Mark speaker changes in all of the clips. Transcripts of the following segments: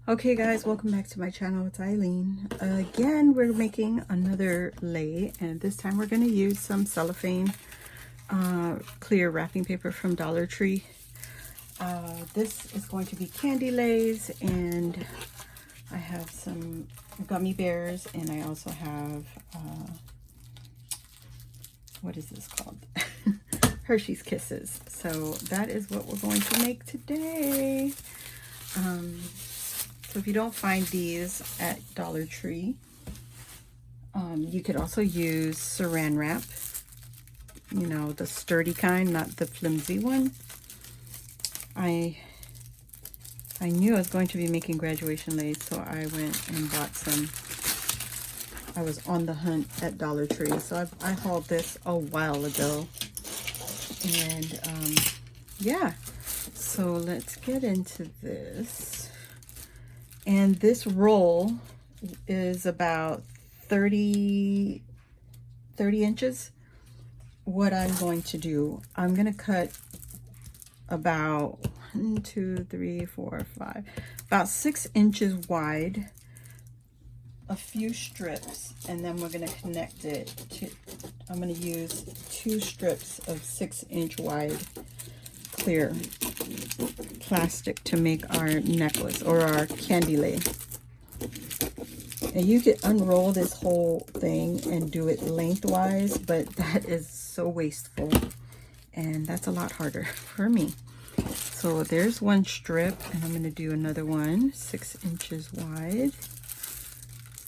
Speaker 1: Okay guys, welcome back to my channel. It's Eileen. Again, we're making another lei, and this time we're going to use some cellophane clear wrapping paper from Dollar Tree. This is going to be Candy Lei's, and I have some gummy bears, and I also have what is this called? Hershey's Kisses. So that is what we're going to make today. So if you don't find these at Dollar Tree, you could also use saran wrap, you know, the sturdy kind, not the flimsy one. I knew I was going to be making graduation leis, so I went and bought some. I was on the hunt at Dollar Tree, so I hauled this a while ago. And yeah, so let's get into this. And this roll is about 30 inches. What I'm going to do, I'm going to cut about 1, 2, 3, 4, 5, about 6 inches wide, a few strips, and then we're going to connect it to, I'm going to use 2 strips of 6-inch wide clear plastic to make our necklace or our candy lei. And you could unroll this whole thing and do it lengthwise, but that is so wasteful, and that's a lot harder for me. So there's one strip, and I'm going to do another one, 6 inches wide,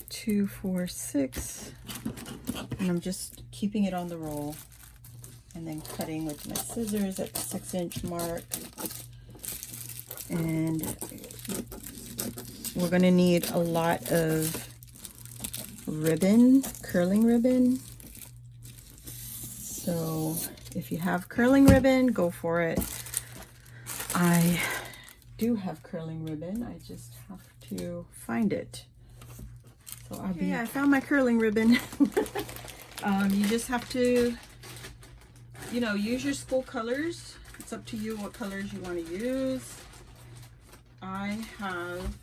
Speaker 1: 2, 4, 6, and I'm just keeping it on the roll and then cutting with my scissors at the 6-inch mark. And we're going to need a lot of ribbon, curling ribbon. So if you have curling ribbon, go for it. I do have curling ribbon. I just have to find it. So I found my curling ribbon. You just have to, you know, use your school colors. It's up to you what colors you want to use. I have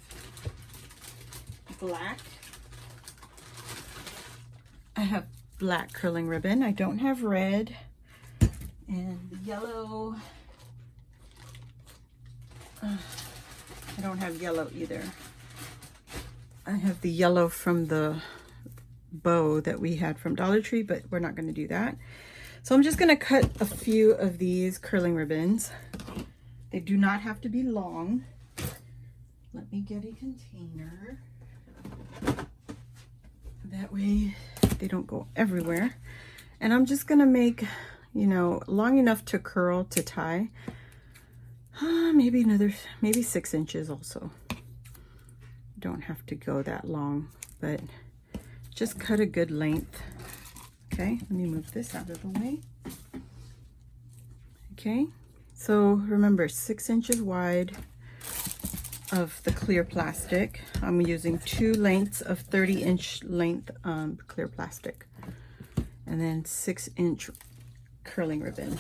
Speaker 1: black. I have black curling ribbon. I don't have red. And yellow. I don't have yellow either. I have the yellow from the bow that we had from Dollar Tree, but we're not going to do that. So I'm just going to cut a few of these curling ribbons. They do not have to be long. Let me get a container. That way they don't go everywhere. And I'm just going to make, you know, long enough to curl to tie. Maybe 6 inches also. Don't have to go that long, but just cut a good length. Okay, let me move this out of the way. Okay, so remember, 6 inches wide of the clear plastic. I'm using 2 lengths of 30-inch length clear plastic, and then 6-inch curling ribbon.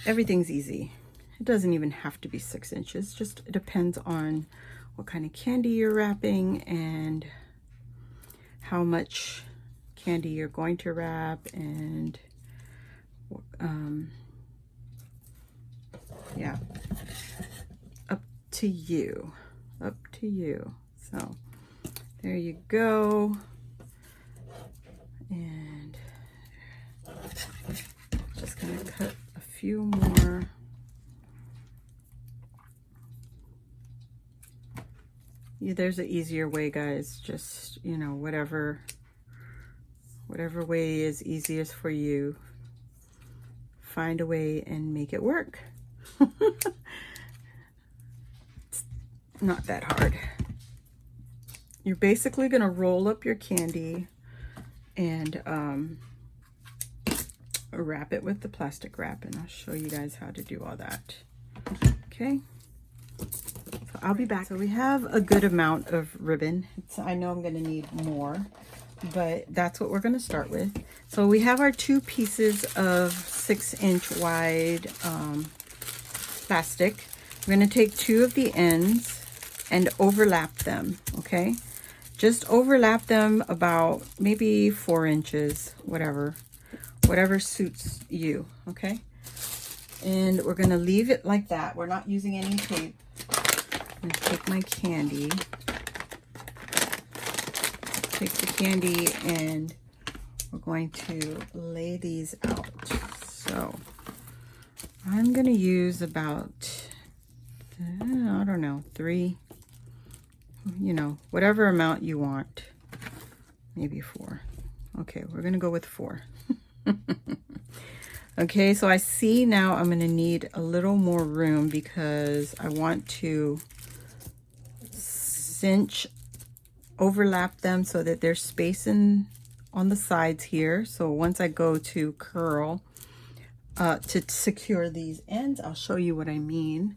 Speaker 1: Everything's easy. It doesn't even have to be 6 inches. Just it depends on what kind of candy you're wrapping and how much candy you're going to wrap, and yeah, up to you. So there you go. And just gonna cut a few more. Yeah, there's an easier way, guys. Just, you know, whatever way is easiest for you, find a way and make it work. It's not that hard. You're basically going to roll up your candy and wrap it with the plastic wrap, and I'll show you guys how to do all that. Okay, so I'll be back. So we have a good amount of ribbon. I know I'm going to need more, but that's what we're going to start with. So we have our 2 pieces of 6-inch wide plastic. We're going to take 2 of the ends and overlap them, okay? Just overlap them about maybe 4 inches, whatever suits you, okay? And we're gonna leave it like that. We're not using any tape. I'm gonna take my candy. Take the candy and we're going to lay these out. So I'm gonna use about, I don't know, 3, you know, whatever amount you want. Maybe 4. Okay, we're gonna go with 4. Okay, so I see now I'm going to need a little more room because I want to overlap them so that there's spacing on the sides here. So once I go to curl to secure these ends, I'll show you what I mean.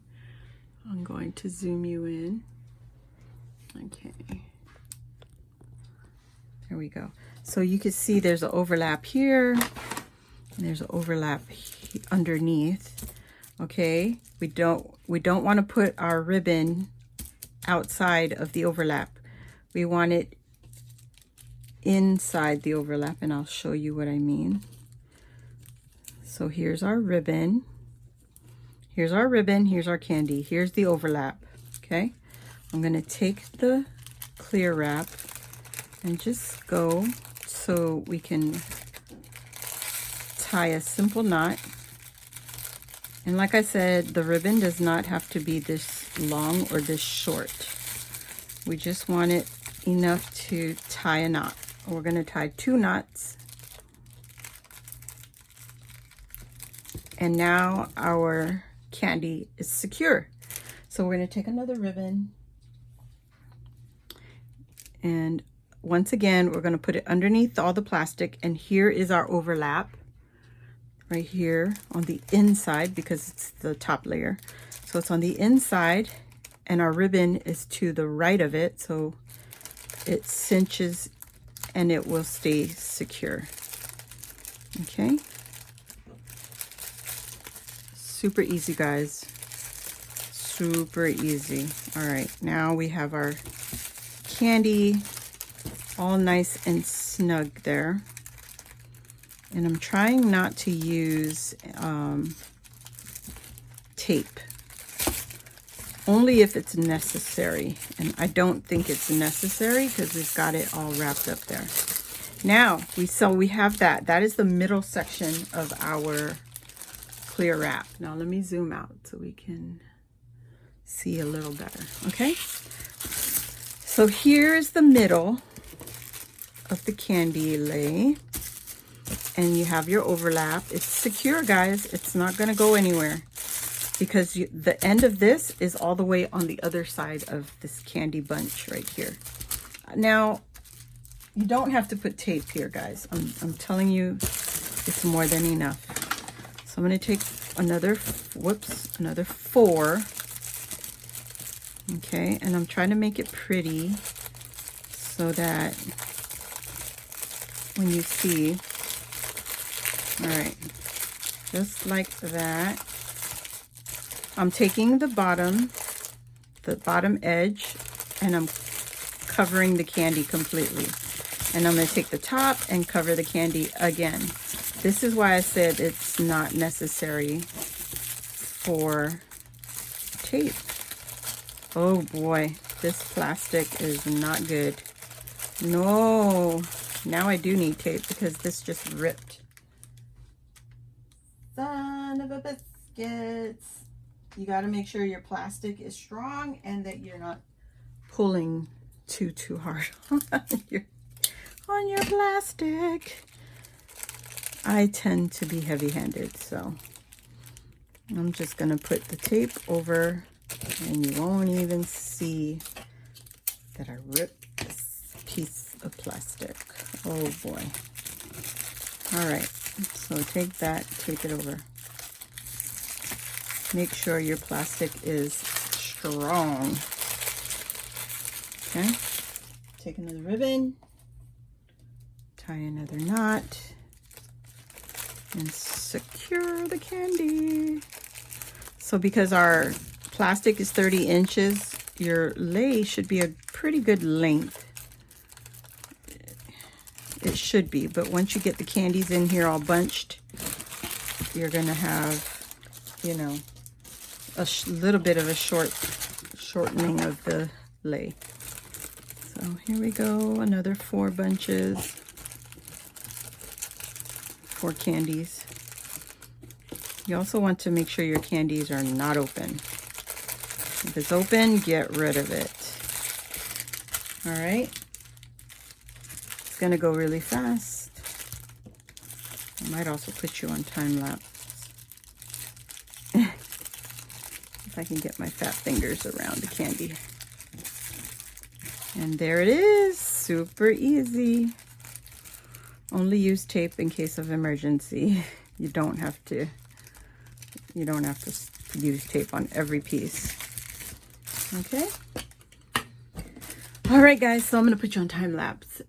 Speaker 1: I'm going to zoom you in. Okay. There we go. So you can see there's an overlap here. And there's an overlap underneath. Okay, we don't want to put our ribbon outside of the overlap. We want it inside the overlap, and I'll show you what I mean. So here's our ribbon. Here's our ribbon. Here's our candy. Here's the overlap. Okay, I'm going to take the clear wrap and just go so we can tie a simple knot. And like I said, the ribbon does not have to be this long or this short. We just want it enough to tie a knot. We're going to tie 2 knots. And now our candy is secure. So we're going to take another ribbon. And once again, we're going to put it underneath all the plastic. And here is our overlap. Right here on the inside because it's the top layer. So it's on the inside and our ribbon is to the right of it. So it cinches and it will stay secure. Okay. Super easy, guys. Super easy. All right. Now we have our candy all nice and snug there. And I'm trying not to use tape, only if it's necessary. And I don't think it's necessary because we've got it all wrapped up there. Now, we have that. That is the middle section of our clear wrap. Now let me zoom out so we can see a little better, okay? So here's the middle of the Candy Lei. And you have your overlap. It's secure, guys. It's not going to go anywhere because the end of this is all the way on the other side of this candy bunch right here. Now, you don't have to put tape here, guys. I'm telling you, it's more than enough. So I'm going to take another 4. Okay, and I'm trying to make it pretty so that when you see, all right, just like that. I'm taking the bottom edge, and I'm covering the candy completely. And I'm going to take the top and cover the candy again. This is why I said it's not necessary for tape. Oh boy, this plastic is not good. No, now I do need tape because this just ripped. Son of a biscuits. You got to make sure your plastic is strong and that you're not pulling too hard on your plastic. I tend to be heavy-handed, so I'm just going to put the tape over and you won't even see that I ripped this piece of plastic. Oh boy. All right. So take that, tape it over. Make sure your plastic is strong. Okay. Take another ribbon, tie another knot, and secure the candy. So because our plastic is 30 inches, your lei should be a pretty good length. It should be, but once you get the candies in here all bunched, you're gonna have, you know, a little bit of a shortening of the lei. So here we go, another 4 bunches, 4 candies. You also want to make sure your candies are not open. If it's open, get rid of it. All right. It's gonna go really fast. I might also put you on time lapse. If I can get my fat fingers around the candy. And there it is, super easy. Only use tape in case of emergency. You don't have to use tape on every piece. Okay. All right, guys, so I'm gonna put you on time lapse.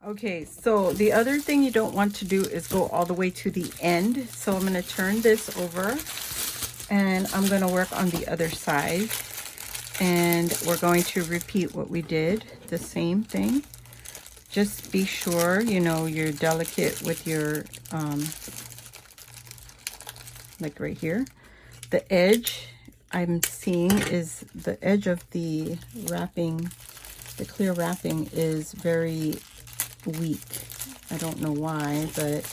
Speaker 1: Okay, so the other thing you don't want to do is go all the way to the end. So I'm going to turn this over and I'm going to work on the other side. And we're going to repeat what we did, the same thing. Just be sure, you know, you're delicate with your, like right here. The edge I'm seeing is the edge of the wrapping, the clear wrapping is very weak. I don't know why, but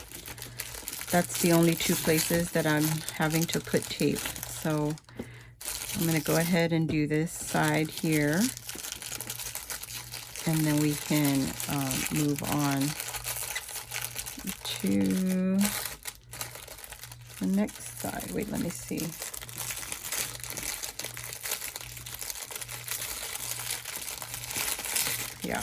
Speaker 1: that's the only 2 places that I'm having to put tape. So I'm going to go ahead and do this side here, and then we can move on to the next side. Wait, let me see. Yeah.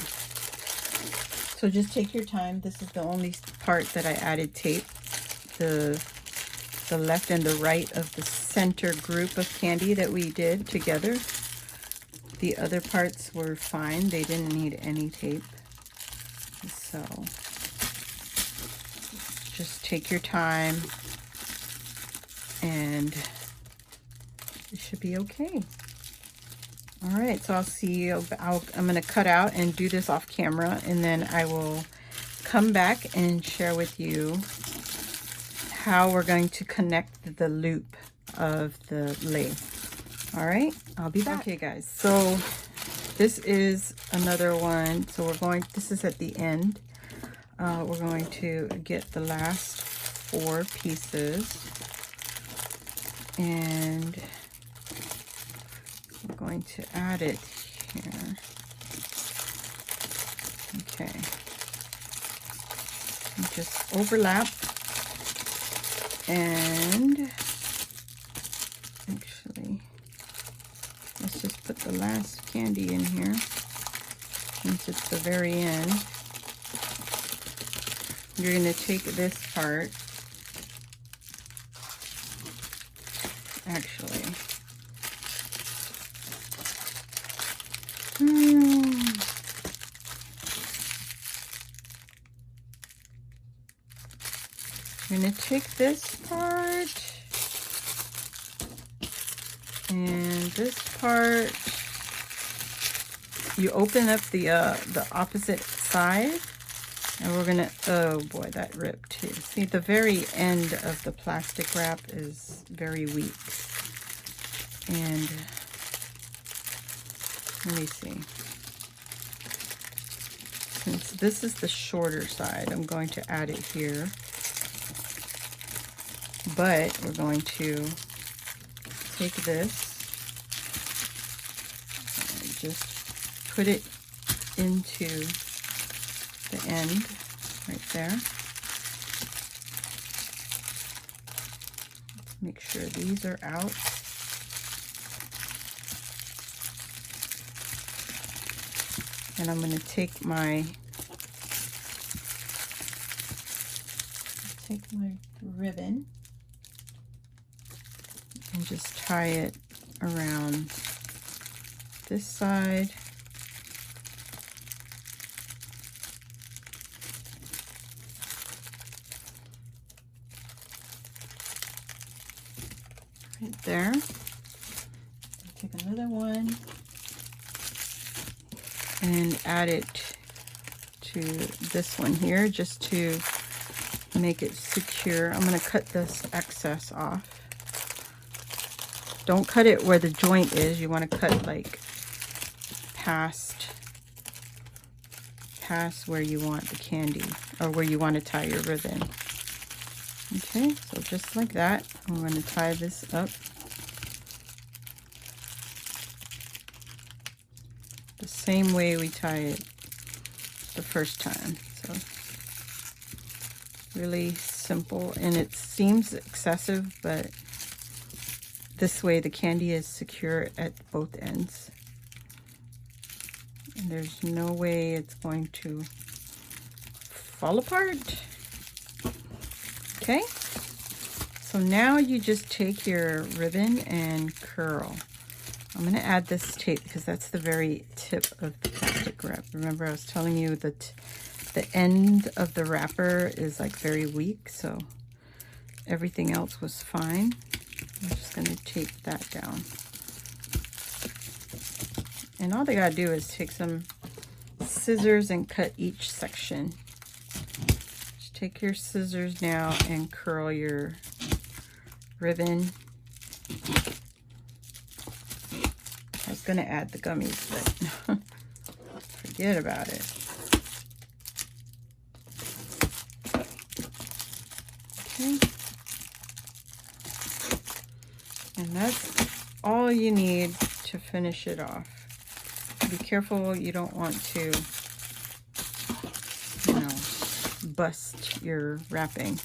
Speaker 1: So just take your time. This is the only part that I added tape. The left and the right of the center group of candy that we did together. The other parts were fine. They didn't need any tape. So just take your time and it should be okay. All right, so I'll see you. I'm going to cut out and do this off camera, and then I will come back and share with you how we're going to connect the loop of the lei. All right, I'll be back. Okay, guys, so this is another one. So this is at the end. We're going to get the last 4 pieces, and we're going to add it here. Okay. And just overlap, and actually, let's just put the last candy in here since it's the very end. You're going to take this part, actually, I'm going to take this part and this part. You open up the opposite side, and we're gonna, oh boy, that ripped too. See, the very end of the plastic wrap is very weak. And let me see. Since this is the shorter side, I'm going to add it here. But we're going to take this and just put it into the end right there. Make sure these are out. And I'm going to take my ribbon and just tie it around this side. Right there. Take another one and add it to this one here just to make it secure. I'm going to cut this excess off. Don't cut it where the joint is. You want to cut like past where you want the candy, or where you want to tie your ribbon. Okay, so just like that, I'm going to tie this up. The same way we tie it the first time. So really simple, and it seems excessive, but this way the candy is secure at both ends. And there's no way it's going to fall apart. Okay, so now you just take your ribbon and curl. I'm going to add this tape because that's the very tip of the plastic wrap. Remember, I was telling you that the end of the wrapper is like very weak, so everything else was fine. I'm just going to tape that down. And all they got to do is take some scissors and cut each section. Just take your scissors now and curl your ribbon. I was going to add the gummies, but forget about it. Okay. And that's all you need to finish it off. Be careful, you don't want to, bust your wrapping.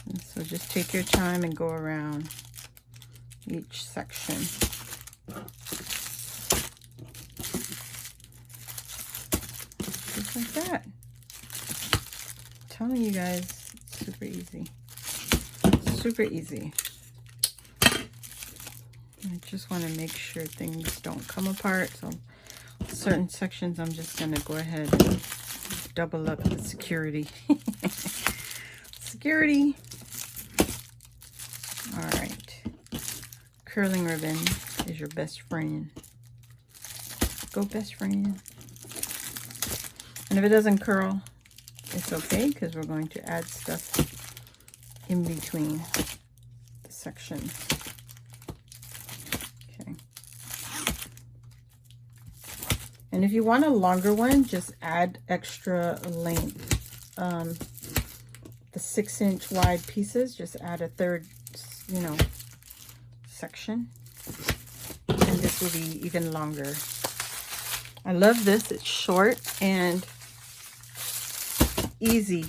Speaker 1: And so just take your time and go around each section. Just like that. I'm telling you guys, it's super easy. Super easy. I just want to make sure things don't come apart. So certain sections, I'm just going to go ahead and double up the security. Security. All right. Curling ribbon is your best friend. Go, best friend. And if it doesn't curl, it's okay, because we're going to add stuff in between the sections. And if you want a longer one, just add extra length. The 6-inch wide pieces, just add a third, section. And this will be even longer. I love this. It's short and easy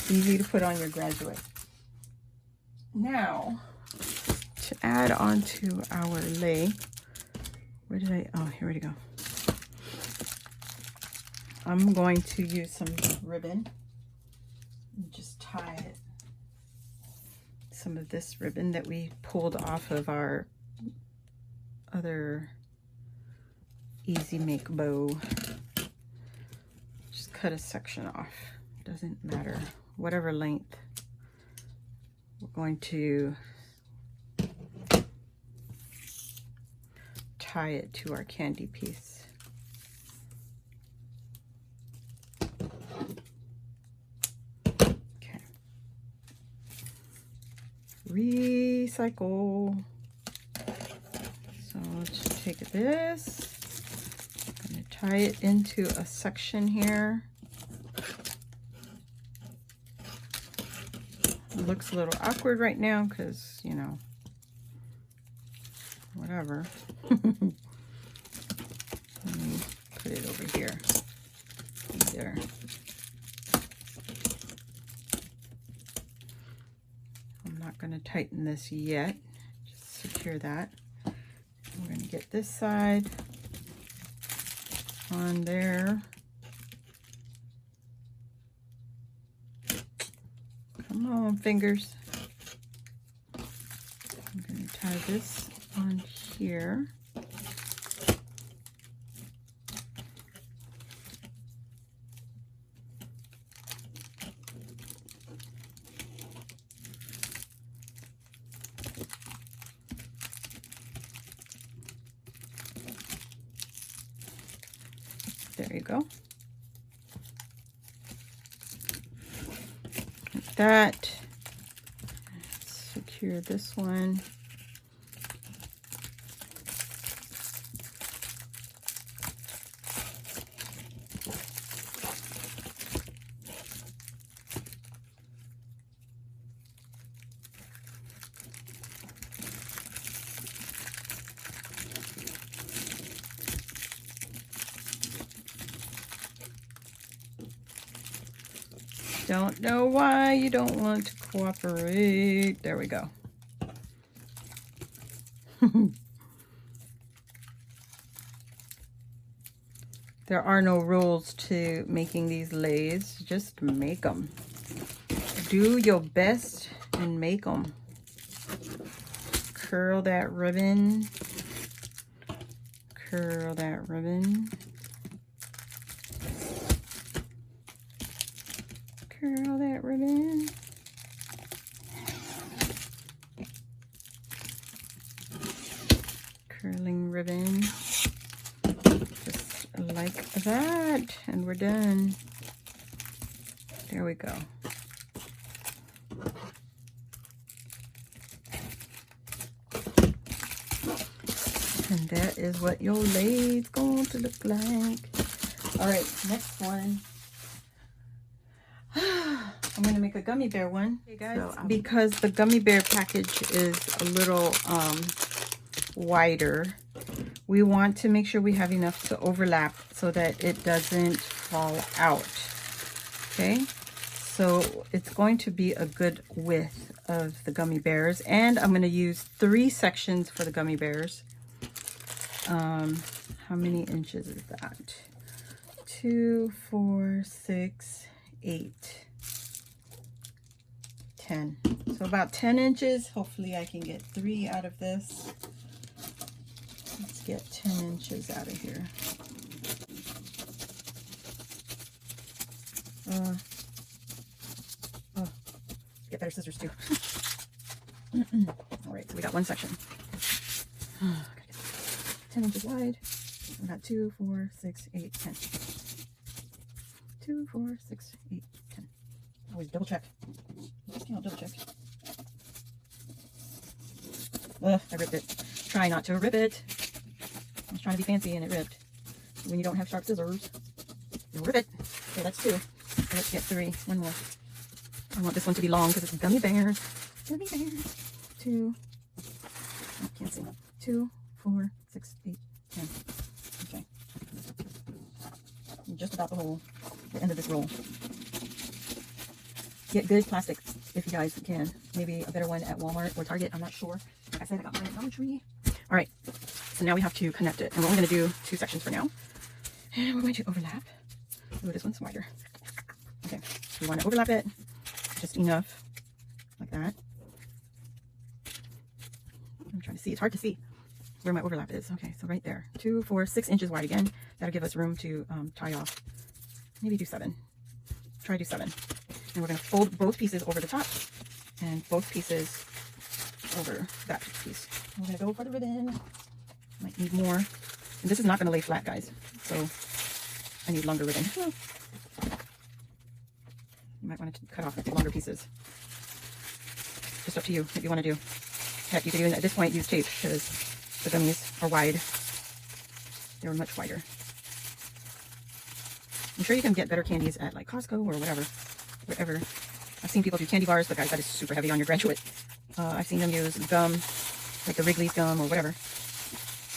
Speaker 1: to put on your graduate. Now, to add on to our lei, where did I, oh, here we go. I'm going to use some ribbon and just tie it. Some of this ribbon that we pulled off of our other easy make bow. Just cut a section off. Doesn't matter. Whatever length. We're going to tie it to our candy piece. Recycle. So let's take this. I'm going to tie it into a section here. It looks a little awkward right now because, whatever. Let me put it over here. There. not going to tighten this yet. Just secure that. We're going to get this side on there. Come on, fingers. I'm going to tie this on here. There you go. Like that. Secure this one. Don't know why you don't want to cooperate. There we go. There are no rules to making these leis. Just make them. Do your best and make them. Curl that ribbon. Curl that ribbon. Curl that ribbon. Curling ribbon. Just like that. And we're done. There we go. And that is what your lei is going to look like. All right, next one. I'm going to make a gummy bear one. Hey guys, so, because the gummy bear package is a little wider, we want to make sure we have enough to overlap so that it doesn't fall out. Okay, so it's going to be a good width of the gummy bears, and I'm going to use 3 sections for the gummy bears. How many inches is that? 2, 4, 6, 8, 10. So about 10 inches. Hopefully I can get 3 out of this. Let's get 10 inches out of here. Get better scissors too. All right, so we got 1 section. 10 inches wide. We got 2, 4, 6, 8, 10. 2, 4, 6, 8, 10. Always double check. Just can't double check. Ugh, I ripped it. Try not to rip it. I was trying to be fancy and it ripped. When you don't have sharp scissors, you'll rip it. Okay, that's 2. So let's get 3. 1 more. I want this one to be long because it's gummy bears. Gummy bears. 2. Oh, can't see. 2, 4, 6, 8, 10. Okay. I'm just about the end of this roll. Get good plastic if you guys can. Maybe a better one at Walmart or Target. I'm not sure. Like I said, I got mine at Dollar Tree. All right. So now we have to connect it. And we're only going to do 2 sections for now. And we're going to overlap. Ooh, this one's wider. Okay. We want to overlap it just enough like that. I'm trying to see. It's hard to see where my overlap is. Okay, so right there. 2, 4, 6 inches wide again. That'll give us room to tie off. Maybe do 7. Try do 7. And we're going to fold both pieces over the top and both pieces over that piece. We're going to go for the ribbon. Might need more. And this is not going to lay flat, guys. So I need longer ribbon. You might want to cut off longer pieces. Just up to you what you want to do. Heck, you could even at this point use tape because the gummies are wide. They're much wider. I'm sure you can get better candies at like Costco or whatever, wherever. I've seen people do candy bars, but guys, that is super heavy on your graduate. I've seen them use gum, like the Wrigley's gum or whatever.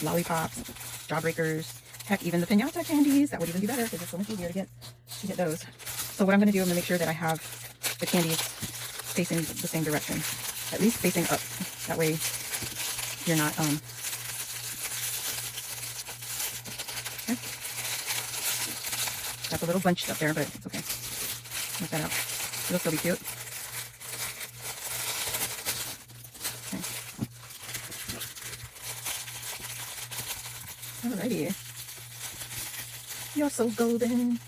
Speaker 1: Lollipops, jawbreakers, heck, even the piñata candies. That would even be better because it's so much easier to get those. So what I'm going to do, I'm going to make sure that I have the candies facing the same direction. at least facing up. That way you're not, okay. That's a little bunched up there, but it's okay. Work that out. It'll still be cute. Okay. Alrighty. You're so golden.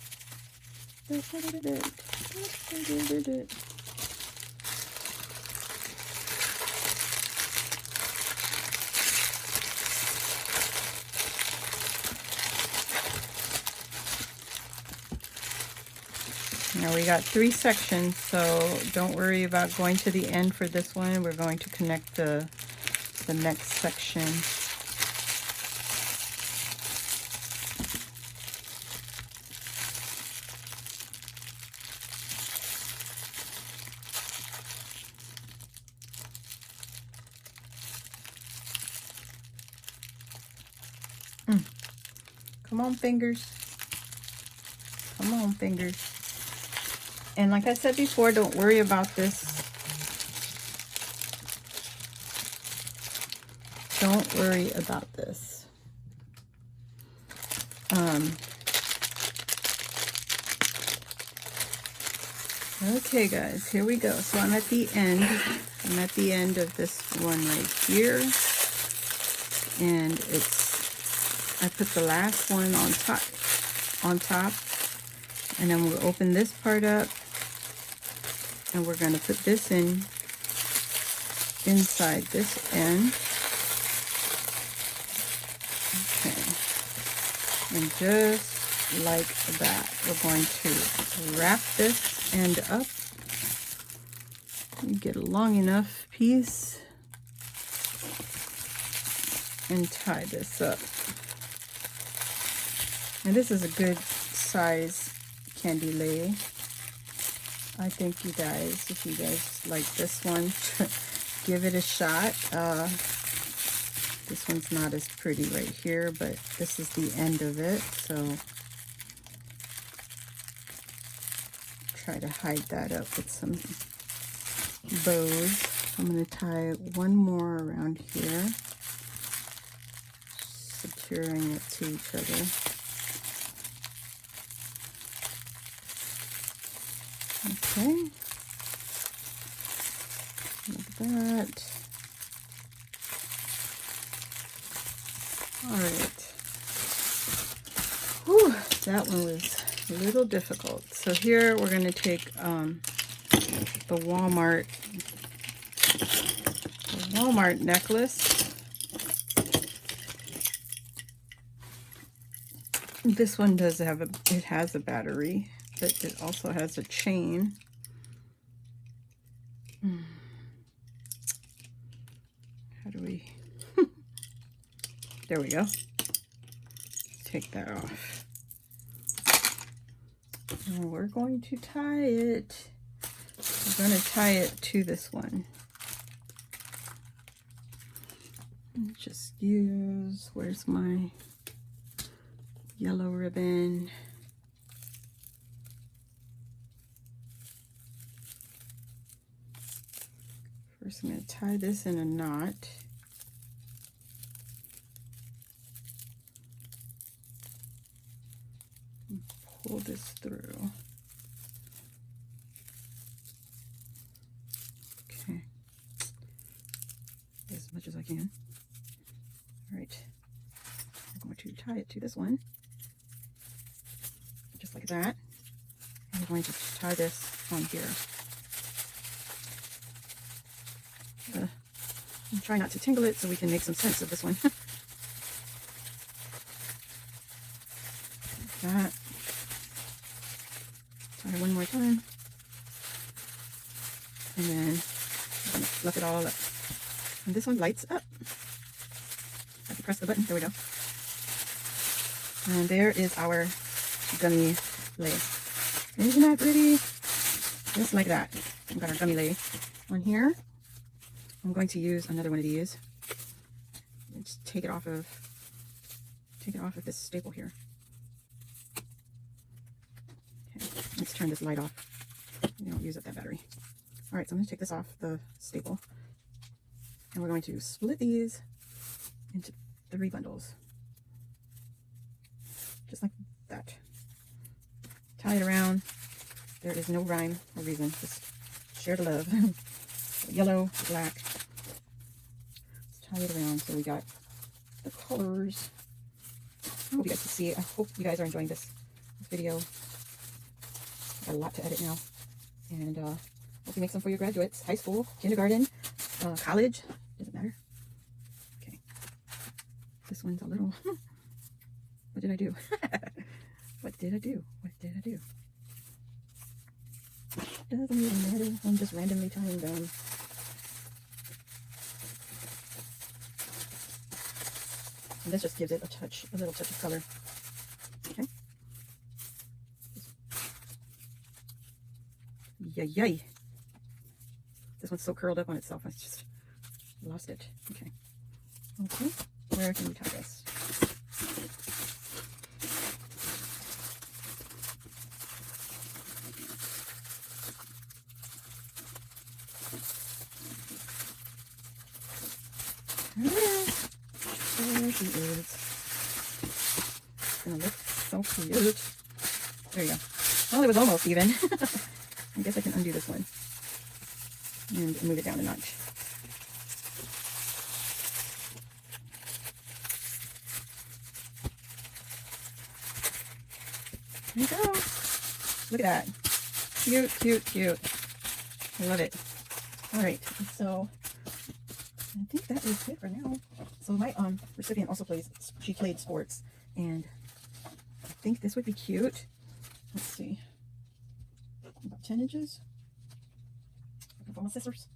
Speaker 1: Now we got 3 sections, so don't worry about going to the end for this one. We're going to connect the next section. Come on, fingers. Come on, fingers. And like I said before, don't worry about this. Don't worry about this. Okay, guys, here we go. So I'm at the end. I'm at the end of this one right here. And I put the last one on top. And then we'll open this part up. And we're going to put this inside this end. Okay. And just like that, we're going to wrap this end up. You get a long enough piece and tie this up. And this is a good size Candy Lei. I think you guys, if you guys like this one, give it a shot. This one's not as pretty right here, but this is the end of it, so try to hide that up with some bows. I'm going to tie one more around here, securing it to each other. Okay, like that. All right. Whew, that one was a little difficult. So here we're going to take the Walmart necklace. This one does have it has a battery, but it also has a chain. How do we? There we go. Take that off. And we're going to tie it. We're going to tie it to this one. Just use, where's my yellow ribbon? First, I'm going to tie this in a knot. And pull this through. Okay. As much as I can. All right. I'm going to tie it to this one. Just like that. And I'm going to tie this on here. And try not to tingle it so we can make some sense of this one. Like that. Tie one more time. And then I'm going to fluff it all up. And this one lights up. I have to press the button. There we go. And there is our gummy lei. Isn't that pretty? Just like that. We've got our gummy lei on here. I'm going to use another one of these. Just take it off of this staple here. Okay, let's turn this light off. We don't use up that battery. All right, so I'm going to take this off the staple, And we're going to split these into 3 bundles. Just like that. Tie it around. There is no rhyme or reason. Just share the love. Yellow, black. Let's tie it around so we got the colors. I hope you guys can see it. I hope you guys are enjoying this video. Got a lot to edit now. And hope you make some for your graduates. High school, kindergarten, college. Doesn't matter. Okay. This one's a little... What did I do? What did I do? What did I do? Doesn't even matter. I'm just randomly tying them. And this just gives it a touch, a little touch of color. Okay. Yay. This one's so curled up on itself. I just lost it. Okay. Okay. Where can we tie this? There she is. It's gonna look so cute. There you go. Well, it was almost even. I guess I can undo this one and move it down a notch. There you go. Look at that. Cute, cute, cute. I love it. All right, so I think that is it for now. So my recipient also she played sports, and I think this would be cute. Let's see, about 10 inches. Looking for my scissors.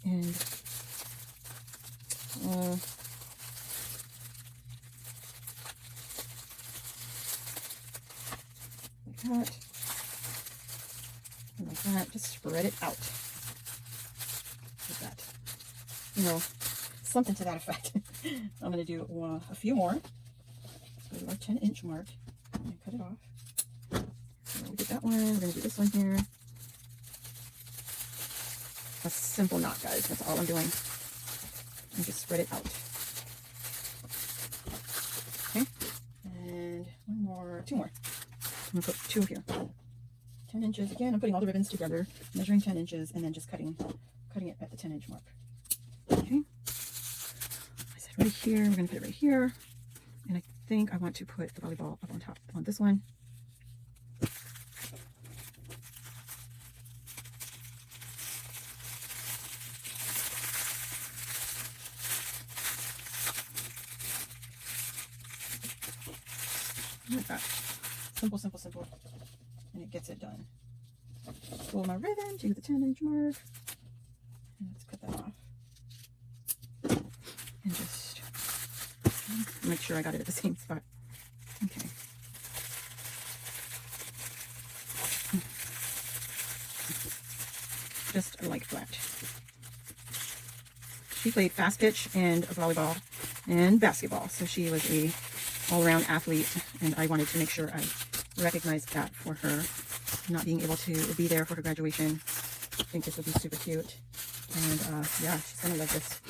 Speaker 1: And like that, and like that. Just spread it out. Like that. You know, something to that effect. I'm going to do a few more. Go to our 10-inch mark and cut it off. So we did that one. We're going to do this one here. A simple knot, guys. That's all I'm doing. And just spread it out. Okay. And one more, 2 more. I'm going to put 2 here. 10 inches. Again, I'm putting all the ribbons together, measuring 10 inches, and then just cutting it at the 10-inch mark. Okay. I said right here. We're going to put it right here. And I think I want to put the volleyball up on top on this one. Like that. Simple, simple, simple. And it gets it done. Pull my ribbon to the 10-inch mark. And let's cut that off. And just make sure I got it at the same spot. Okay. Just like that. She played fast pitch and volleyball and basketball. So she was a all-around athlete, and I wanted to make sure I recognized that for her, not being able to be there for her graduation. I think this would be super cute. And yeah, she's gonna love this.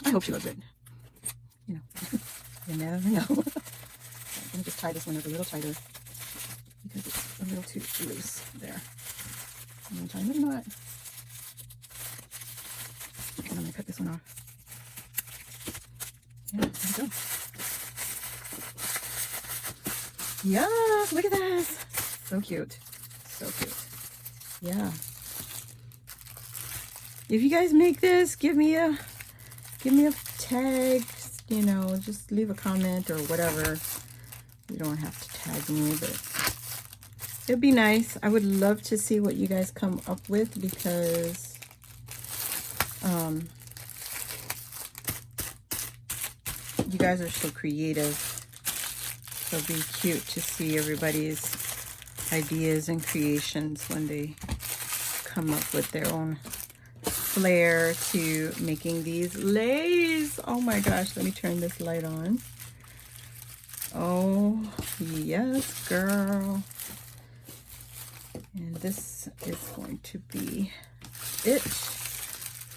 Speaker 1: I hope she loves it. You know, you never know. So I'm gonna just tie this one up a little tighter because it's a little too loose there. I'm gonna tie another knot. And I'm gonna cut this one off. Yeah, there we go. Yeah, look at this. So cute. So cute. Yeah. If you guys make this, give me a tag, you know, just leave a comment or whatever. You don't have to tag me, but it'd be nice. I would love to see what you guys come up with, because you guys are so creative. So it'll be cute to see everybody's ideas and creations when they come up with their own flair to making these leis. Oh my gosh, let me turn this light on. Oh yes, girl. And this is going to be it.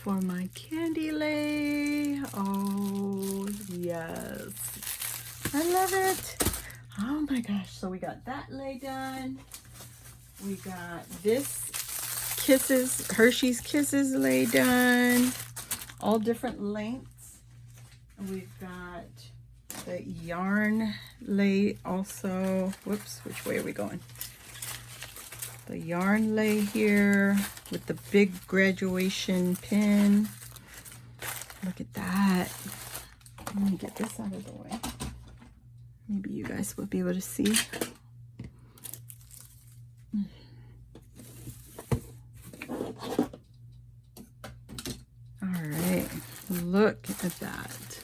Speaker 1: for my Candy Lei. Oh, yes. I love it. Oh my gosh. So we got that lei done. We got this Kisses, Hershey's Kisses lei done. All different lengths. We've got the yarn lei also. Whoops, which way are we going? The yarn lei here with the big graduation pin. Look at that. Let me get this out of the way. Maybe you guys will be able to see. All right, look at that.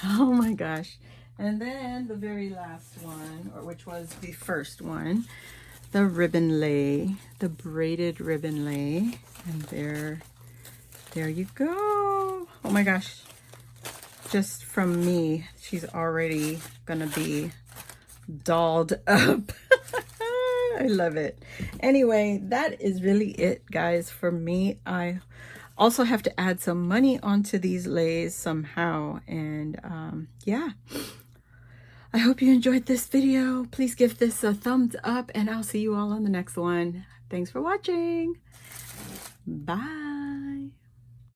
Speaker 1: Oh my gosh. And then the very last one, or which was the first one, the ribbon lei, the braided ribbon lei. And there you go. Oh my gosh. Just from me, she's already gonna be dolled up. I love it. Anyway, that is really it, guys, for me. I also have to add some money onto these leis somehow. And yeah, I hope you enjoyed this video. Please give this a thumbs up, and I'll see you all on the next one. Thanks for watching. Bye.